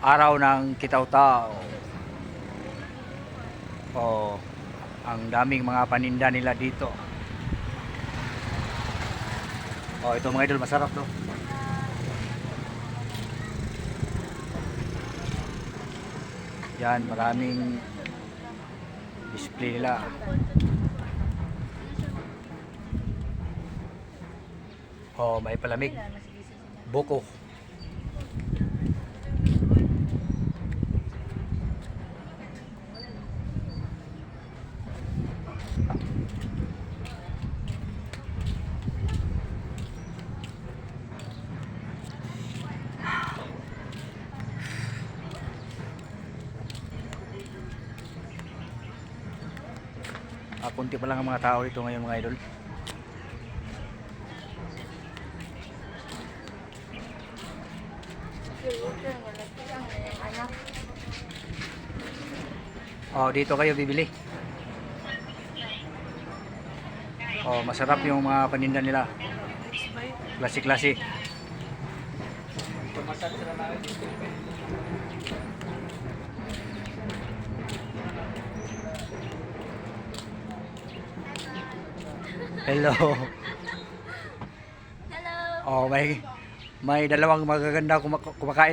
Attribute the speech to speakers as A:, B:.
A: Araw ng Kitaw-Taw. Oh, ang daming mga paninda nila dito. Oh, ito mga idol, masarap to. Yan, maraming display nila. Oh, may palamig. Buko. Kunti pa lang ang mga tao dito ngayon mga idol. Oh, dito kayo bibili. Oh, masarap yung mga paninda nila. Klase-klase. Hello.
B: Hello.
A: Oh, may dalawang magaganda kumakain.